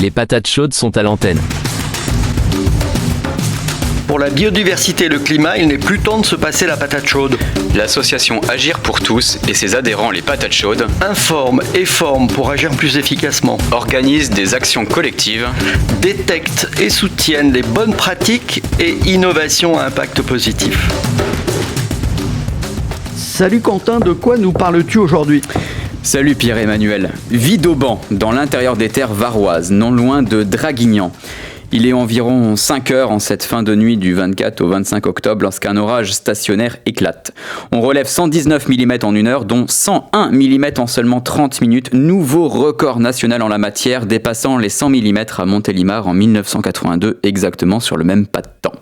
Les patates chaudes sont à l'antenne. Pour la biodiversité et le climat, il n'est plus temps de se passer la patate chaude. L'association Agir pour tous et ses adhérents les patates chaudes Informe et forme pour agir plus efficacement. organisent des actions collectives. Détecte et soutiennent les bonnes pratiques et innovations à impact positif. Salut Quentin, de quoi nous parles-tu aujourd'hui ? Salut Pierre-Emmanuel. Vie d'Auban, dans l'intérieur des terres varoises, non loin de Draguignan. Il est environ 5 heures en cette fin de nuit du 24 au 25 octobre lorsqu'un orage stationnaire éclate. On relève 119 mm en une heure, dont 101 mm en seulement 30 minutes. Nouveau record national en la matière, dépassant les 100 mm à Montélimar en 1982, exactement sur le même pas de temps.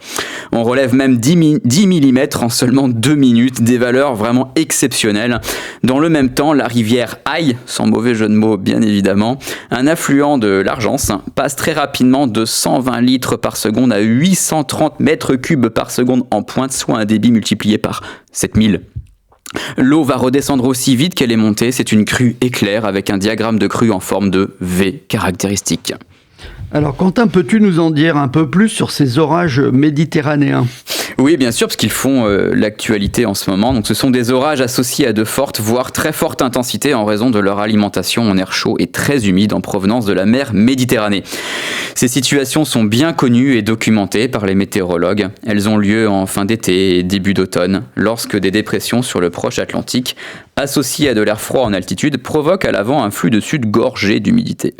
On relève même 10 mm en seulement 2 minutes, des valeurs vraiment exceptionnelles. Dans le même temps, la rivière Aille, sans mauvais jeu de mots bien évidemment, un affluent de l'Argence, passe très rapidement de 120 litres par seconde à 830 mètres cubes par seconde en pointe, soit un débit multiplié par 7000. L'eau va redescendre aussi vite qu'elle est montée, c'est une crue éclair avec un diagramme de crue en forme de V caractéristique. Alors Quentin, peux-tu nous en dire un peu plus sur ces orages méditerranéens ? Oui, bien sûr, parce qu'ils font l'actualité en ce moment. Donc, ce sont des orages associés à de fortes, voire très fortes intensités en raison de leur alimentation en air chaud et très humide en provenance de la mer Méditerranée. Ces situations sont bien connues et documentées par les météorologues. Elles ont lieu en fin d'été et début d'automne, lorsque des dépressions sur le proche Atlantique, associées à de l'air froid en altitude, provoquent à l'avant un flux de sud gorgé d'humidité.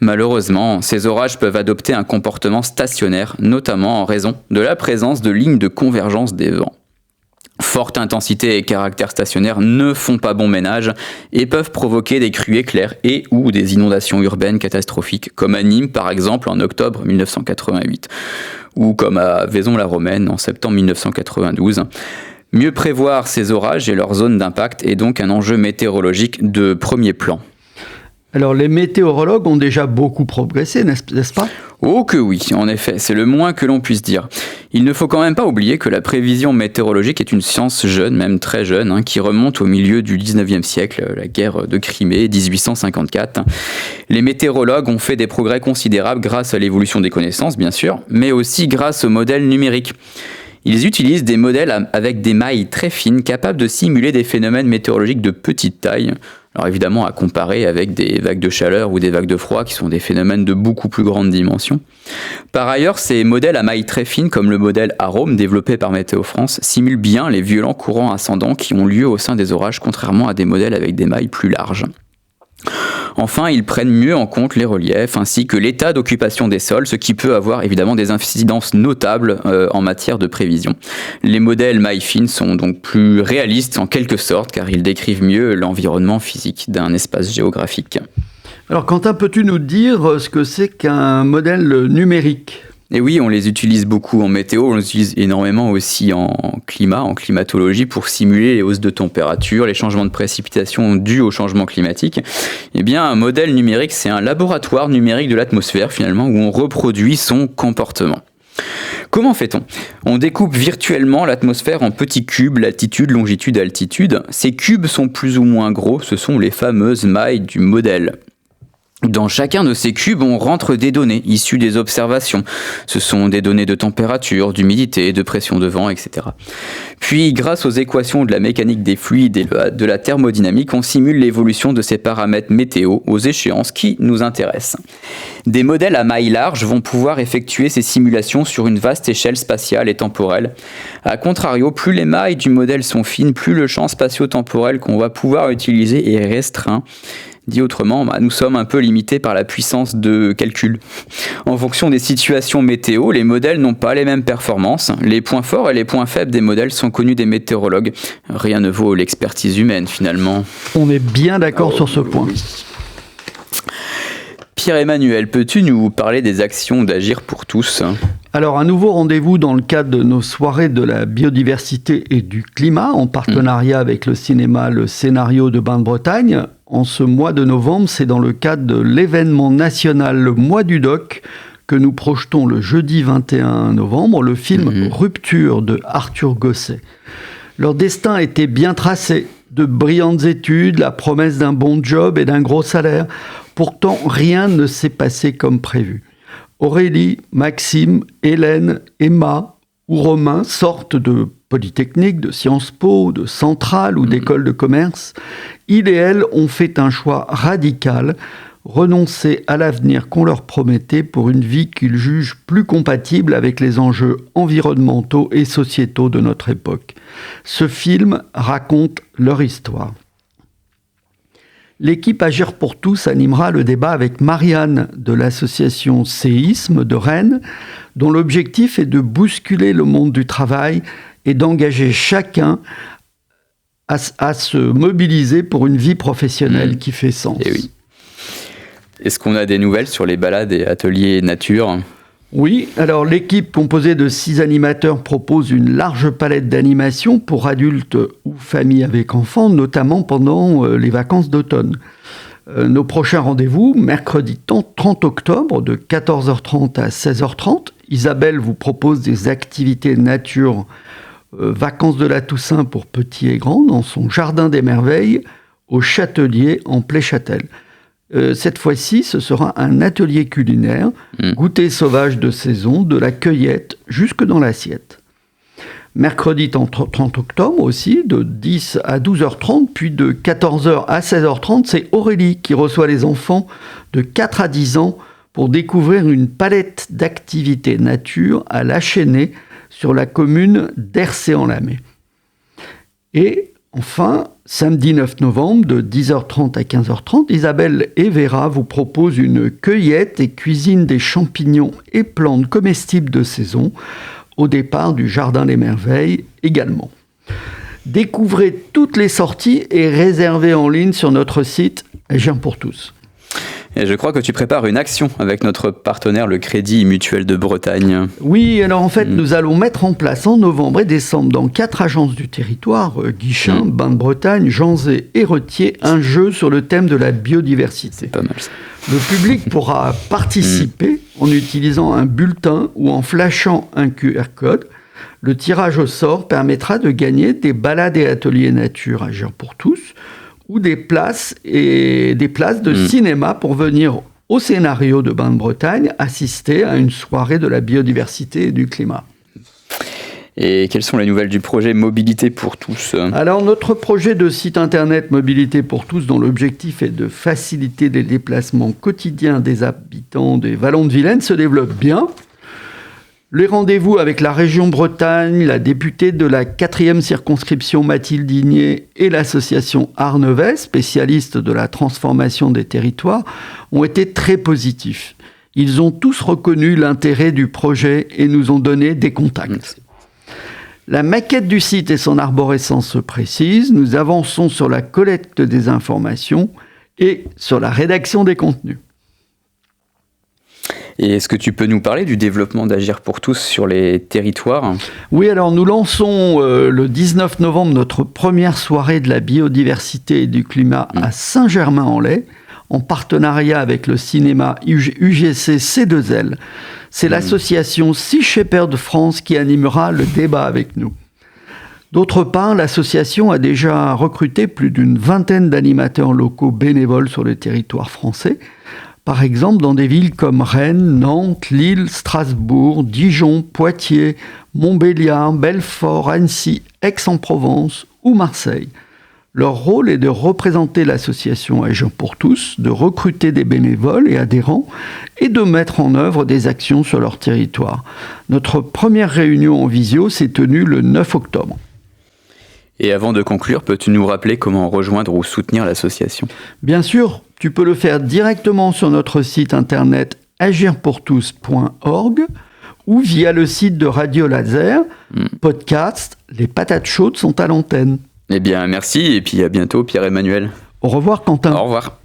Malheureusement, ces orages peuvent adopter un comportement stationnaire, notamment en raison de la présence de lignes de convergence des vents. Forte intensité et caractère stationnaire ne font pas bon ménage et peuvent provoquer des crues éclairs et ou des inondations urbaines catastrophiques, comme à Nîmes par exemple en octobre 1988, ou comme à Vaison-la-Romaine en septembre 1992. Mieux prévoir ces orages et leurs zones d'impact est donc un enjeu météorologique de premier plan. Alors les météorologues ont déjà beaucoup progressé, n'est-ce pas ? Oh que oui, en effet, c'est le moins que l'on puisse dire. Il ne faut quand même pas oublier que la prévision météorologique est une science jeune, même très jeune, qui remonte au milieu du 19e siècle, la guerre de Crimée, 1854. Les météorologues ont fait des progrès considérables grâce à l'évolution des connaissances, bien sûr, mais aussi grâce aux modèles numériques. Ils utilisent des modèles avec des mailles très fines capables de simuler des phénomènes météorologiques de petite taille. Alors évidemment à comparer avec des vagues de chaleur ou des vagues de froid qui sont des phénomènes de beaucoup plus grande dimension. Par ailleurs, ces modèles à mailles très fines comme le modèle Arome développé par Météo France simulent bien les violents courants ascendants qui ont lieu au sein des orages contrairement à des modèles avec des mailles plus larges. Enfin, ils prennent mieux en compte les reliefs ainsi que l'état d'occupation des sols, ce qui peut avoir évidemment des incidences notables en matière de prévision. Les modèles mailles fines sont donc plus réalistes en quelque sorte car ils décrivent mieux l'environnement physique d'un espace géographique. Alors Quentin, peux-tu nous dire ce que c'est qu'un modèle numérique ? Et oui, on les utilise beaucoup en météo, on les utilise énormément aussi en climat, en climatologie, pour simuler les hausses de température, les changements de précipitation dus au changement climatique. Eh bien, un modèle numérique, c'est un laboratoire numérique de l'atmosphère, finalement, où on reproduit son comportement. Comment fait-on ? On découpe virtuellement l'atmosphère en petits cubes, latitude, longitude, altitude. Ces cubes sont plus ou moins gros, ce sont les fameuses mailles du modèle. Dans chacun de ces cubes, on rentre des données issues des observations. Ce sont des données de température, d'humidité, de pression de vent, etc. Puis, grâce aux équations de la mécanique des fluides et de la thermodynamique, on simule l'évolution de ces paramètres météo aux échéances qui nous intéressent. Des modèles à mailles larges vont pouvoir effectuer ces simulations sur une vaste échelle spatiale et temporelle. A contrario, plus les mailles du modèle sont fines, plus le champ spatio-temporel qu'on va pouvoir utiliser est restreint. Dit autrement, nous sommes un peu limités par la puissance de calcul. En fonction des situations météo, les modèles n'ont pas les mêmes performances. Les points forts et les points faibles des modèles sont connus des météorologues. Rien ne vaut l'expertise humaine, finalement. On est bien d'accord sur ce point. Oui. Pierre-Emmanuel, peux-tu nous parler des actions d'Agir pour tous ? Alors, un nouveau rendez-vous dans le cadre de nos soirées de la biodiversité et du climat, en partenariat avec le cinéma Le Scénario de Bain-de-Bretagne. En ce mois de novembre, c'est dans le cadre de l'événement national Le Mois du Doc que nous projetons le jeudi 21 novembre le film Rupture de Arthur Gosset. Leur destin était bien tracé. De brillantes études, la promesse d'un bon job et d'un gros salaire. Pourtant, rien ne s'est passé comme prévu. Aurélie, Maxime, Hélène, Emma ou Romain sortent de Polytechnique, de Sciences Po, de Centrale ou d'école de commerce. Ils et elles ont fait un choix radical, renoncer à l'avenir qu'on leur promettait pour une vie qu'ils jugent plus compatible avec les enjeux environnementaux et sociétaux de notre époque. Ce film raconte leur histoire. L'équipe Agir pour tous animera le débat avec Marianne de l'association Séisme de Rennes, dont l'objectif est de bousculer le monde du travail et d'engager chacun à se mobiliser pour une vie professionnelle qui fait sens. Et oui. Est-ce qu'on a des nouvelles sur les balades et ateliers nature ? Oui, alors l'équipe composée de 6 animateurs propose une large palette d'animations pour adultes ou familles avec enfants, notamment pendant les vacances d'automne. Nos prochains rendez-vous, mercredi 30 octobre de 14h30 à 16h30. Isabelle vous propose des activités nature, vacances de la Toussaint pour petits et grands, dans son jardin des merveilles au Châtelier en Pléchâtel. Cette fois-ci, ce sera un atelier culinaire, goûter sauvage de saison, de la cueillette jusque dans l'assiette. Mercredi 30 octobre aussi, de 10 à 12h30, puis de 14h à 16h30, c'est Aurélie qui reçoit les enfants de 4 à 10 ans pour découvrir une palette d'activités nature à La Chênaie sur la commune d'Hercé-en-Lamay. Et enfin, samedi 9 novembre, de 10h30 à 15h30, Isabelle et Vera vous proposent une cueillette et cuisine des champignons et plantes comestibles de saison, au départ du Jardin des Merveilles également. Découvrez toutes les sorties et réservez en ligne sur notre site Agir pour tous. Et je crois que tu prépares une action avec notre partenaire, le Crédit Mutuel de Bretagne. Oui, alors en fait, nous allons mettre en place en novembre et décembre dans 4 agences du territoire, Guichen, Bain-de-Bretagne, Janzé et Retier, un jeu sur le thème de la biodiversité. C'est pas mal ça. Le public pourra participer en utilisant un bulletin ou en flashant un QR code. Le tirage au sort permettra de gagner des balades et ateliers nature Agir pour tous, ou des places de cinéma pour venir au Scénario de Bain-de-Bretagne assister à une soirée de la biodiversité et du climat. Et quelles sont les nouvelles du projet Mobilité pour tous ? Alors, notre projet de site internet Mobilité pour tous, dont l'objectif est de faciliter les déplacements quotidiens des habitants des Vallons de Vilaine, se développe bien. Les rendez-vous avec la région Bretagne, la députée de la 4e circonscription Mathilde Digné et l'association Arnevet, spécialiste de la transformation des territoires, ont été très positifs. Ils ont tous reconnu l'intérêt du projet et nous ont donné des contacts. La maquette du site et son arborescence se précisent. Nous avançons sur la collecte des informations et sur la rédaction des contenus. Et est-ce que tu peux nous parler du développement d'Agir pour tous sur les territoires ? Oui, alors nous lançons le 19 novembre notre première soirée de la biodiversité et du climat à Saint-Germain-en-Laye, en partenariat avec le cinéma UGC C2L. C'est l'association Sea Shepherd France qui animera le débat avec nous. D'autre part, l'association a déjà recruté plus d'une vingtaine d'animateurs locaux bénévoles sur le territoire français, par exemple dans des villes comme Rennes, Nantes, Lille, Strasbourg, Dijon, Poitiers, Montbéliard, Belfort, Annecy, Aix-en-Provence ou Marseille. Leur rôle est de représenter l'association Agir pour tous, de recruter des bénévoles et adhérents et de mettre en œuvre des actions sur leur territoire. Notre première réunion en visio s'est tenue le 9 octobre. Et avant de conclure, peux-tu nous rappeler comment rejoindre ou soutenir l'association ? Bien sûr, tu peux le faire directement sur notre site internet agirpourtous.org ou via le site de Radio Laser. Podcast, les patates chaudes sont à l'antenne. Eh bien, merci et puis à bientôt Pierre-Emmanuel. Au revoir Quentin. Au revoir.